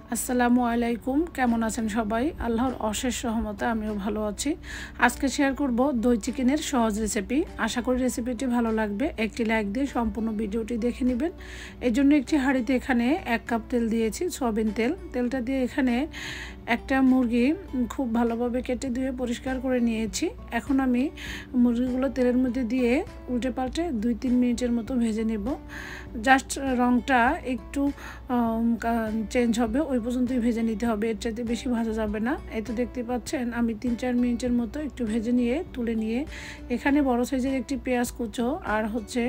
আসসালামু আলাইকুম, কেমন আছেন সবাই? আল্লাহর অশেষ রহমতে আমিও ভালো আছি। আজকে শেয়ার করব দই চিকেনের সহজ রেসিপি। আশা করি রেসিপিটি ভালো লাগবে। একটি লাইক দিয়ে সম্পূর্ণ ভিডিওটি দেখে নেবেন। এই জন্য একটি হাঁড়িতে এখানে 1 কাপ তেল দিয়েছি, সয়াবিন তেল। তেলটা দিয়ে এখানে একটা মুরগি খুব ভালোভাবে কেটে ধুয়ে পরিষ্কার করে নিয়েছি। এখন আমি মুরগিগুলো তেলের মধ্যে দিয়ে উল্টে পাল্টে 2-3 মিনিটের মতো ভেজে নেব। জাস্ট রঙটা একটু চেঞ্জ হবে, ওই পর্যন্তই ভেজে নিতে হবে, এর চাইতে বেশি ভাজা যাবে না। এই তো দেখতে পাচ্ছেন আমি 3-4 মিনিটের মতো একটু ভেজে নিয়ে তুলে নিয়ে এখানে বড় সাইজের একটি পেঁয়াজ কুচো আর হচ্ছে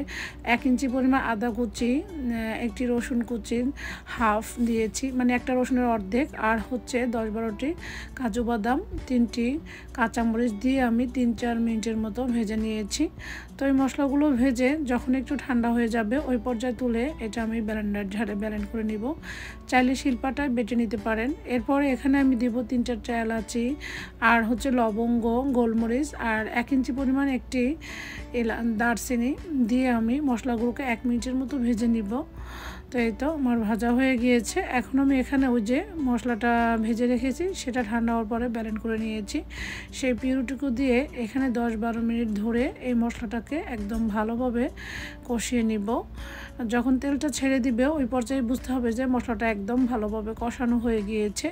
1 ইঞ্চি পরিমাণ আদা কুচি, একটি রসুন কুচি হাফ দিয়েছি, মানে একটা রসুনের অর্ধেক, আর হচ্ছে 10-12টি কাজু বাদাম, 3টি কাঁচামরিচ দিয়ে আমি 3-4 মিনিটের মতো ভেজে নিয়েছি। তো এই মশলাগুলো ভেজে যখন একটু ঠান্ডা হয়ে যাবে ওই পর্যায়ে তুলে এটা আমি ব্লেন্ডার ঝাড়ে ব্লেন্ড করে নিব। চাইলে শিলপাটায় বেটে নিতে পারেন। এরপরে এখানে আমি দিব 3-4টা এলাচি আর হচ্ছে লবঙ্গ, গোলমরিচ আর 1 ইঞ্চি পরিমাণ একটি দারচিনি দিয়ে আমি মশলাগুলোকে 1 মিনিটের মতো ভেজে নিব। তো এই তো আমার ভাজা হয়ে গিয়েছে। এখন আমি এখানে ওই যে মশলাটা ভেজে রেখেছি সেটা ঠান্ডা হওয়ার পরে ব্লেন্ড করে নিয়েছি। সেই পিউরিটুকু দিয়ে এখানে 10-12 মিনিট ধরে এই মশলাটাকে একদম ভালোভাবে কষিয়ে নিব। যখন তেলটা ছেড়ে দিবে ওই পর্যায়ে বুঝতে হবে যে মশলাটা একদম ভালোভাবে কষানো হয়ে গিয়েছে।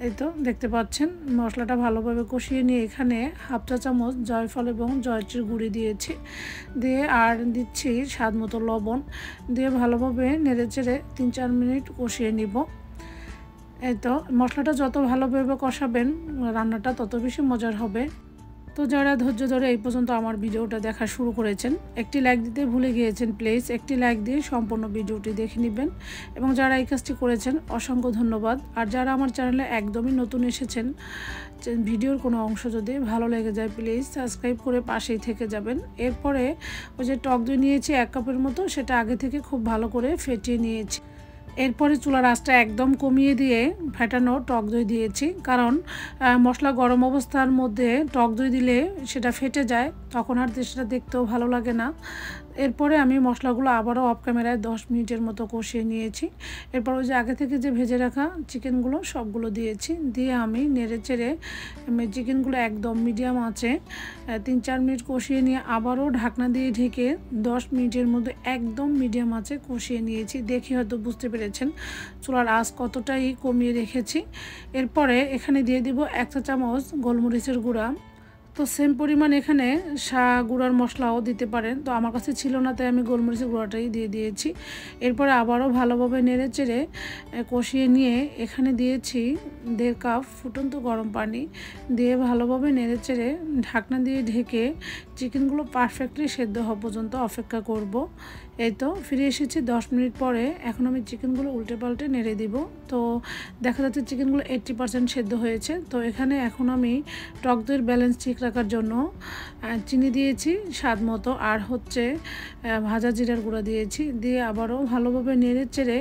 এই তো দেখতে পাচ্ছেন মশলাটা ভালোভাবে কষিয়ে নিয়ে এখানে হাফ চা চামচ জয়ফল এবং জয়ত্রীর গুঁড়ি দিয়েছি, দিয়ে আর দিচ্ছি স্বাদ মতো লবণ দিয়ে ভালোভাবে নেড়েচেড়ে 3-4 মিনিট কষিয়ে নিব। এই তো মশলাটা যত ভালোভাবে কষাবেন রান্নাটা তত বেশি মজার হবে। তো যারা ধৈর্য ধরে এই পর্যন্ত আমার ভিডিওটা দেখা শুরু করেছেন, একটি লাইক দিতে ভুলে গিয়েছেন, প্লিজ একটি লাইক দিয়ে সম্পূর্ণ ভিডিওটি দেখে নেবেন। এবং যারা এই কাজটি করেছেন অসংখ্য ধন্যবাদ। আর যারা আমার চ্যানেলে একদমই নতুন এসেছেন, ভিডিওর কোনো অংশ যদি ভালো লেগে যায় প্লিজ সাবস্ক্রাইব করে পাশেই থেকে যাবেন। এরপরে ওই যে টক দই নিয়েছি 1 কাপের মতো, সেটা আগে থেকে খুব ভালো করে ফেটিয়ে নিয়েছি। এরপরে চুলার আঁচটা একদম কমিয়ে দিয়ে ফেটানো টক দই দিয়েছি, কারণ মশলা গরম অবস্থার মধ্যে টক দই দিলে সেটা ফেটে যায়, তখন আর সেটা দেখতেও ভালো লাগে না। এরপরে আমি মশলাগুলো আবারও অফ ক্যামেরায় 10 মিনিটের মতো কষিয়ে নিয়েছি। এরপর ওই যে আগে থেকে যে ভেজে রাখা চিকেনগুলো সবগুলো দিয়েছি, দিয়ে আমি নেড়ে চেড়ে চিকেনগুলো একদম মিডিয়াম আঁচে 3-4 মিনিট কষিয়ে নিয়ে আবারও ঢাকনা দিয়ে ঢেকে 10 মিনিটের মধ্যে একদম মিডিয়াম আঁচে কষিয়ে নিয়েছি। দেখে হয়তো বুঝতে পেরেছেন চুলার আঁচ কতটাই কমিয়ে রেখেছি। এরপরে এখানে দিয়ে দিব 1 চা চামচ গোলমরিচের গুঁড়া। তো সেম পরিমাণ এখানে গুঁড়ার মশলাও দিতে পারেন, তো আমার কাছে ছিল না তাই আমি গোলমরিচের গুঁড়াটাই দিয়ে দিয়েছি। এরপরে আবারও ভালোভাবে নেড়ে চেড়ে কষিয়ে নিয়ে এখানে দিয়েছি 1.5 কাপ ফুটন্ত গরম পানি দিয়ে ভালোভাবে নেড়ে চেড়ে ঢাকনা দিয়ে ঢেকে চিকেনগুলো পারফেক্টলি সেদ্ধ হওয়া পর্যন্ত অপেক্ষা করব। এই তো ফিরে এসেছি 10 মিনিট পরে। এখন আমি চিকেনগুলো উল্টে পাল্টে নেড়ে দিব। তো দেখা যাচ্ছে চিকেনগুলো 80% সেদ্ধ হয়েছে। তো এখানে এখন আমি টক দইয়ের ব্যালেন্স ঠিক রাখার জন্য চিনি দিয়েছি স্বাদ মতো, আর হচ্ছে ভাজা জিরার গুঁড়া দিয়েছি, দিয়ে আবারও ভালোভাবে নেড়ে চেড়ে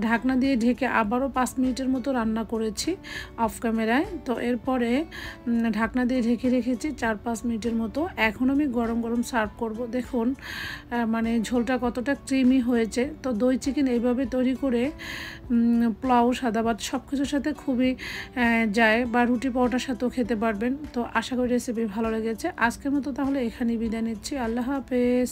ঢাকনা দিয়ে ঢেকে আবারও 5 মিনিটের মতো রান্না করেছি অফ ক্যামেরায়। তো এরপরে ঢাকনা দিয়ে ঢেকে রেখেছি 4-5 মিনিটের মতো। এখন আমি গরম গরম সার্ভ করব। দেখুন মানে ঝোলটা কতটা ক্রিমি হয়েছে। তো দই চিকেন এইভাবে তৈরি করে পোলাও, সাদা ভাত সব কিছুর সাথে খুবই যায়, বা রুটি পরোটার সাথেও খেতে পারবেন। তো আশা করি রেসিপি ভালো লেগেছে। আজকের মতো তাহলে এখানেই বিদায় নিচ্ছি। আল্লাহ হাফেজ।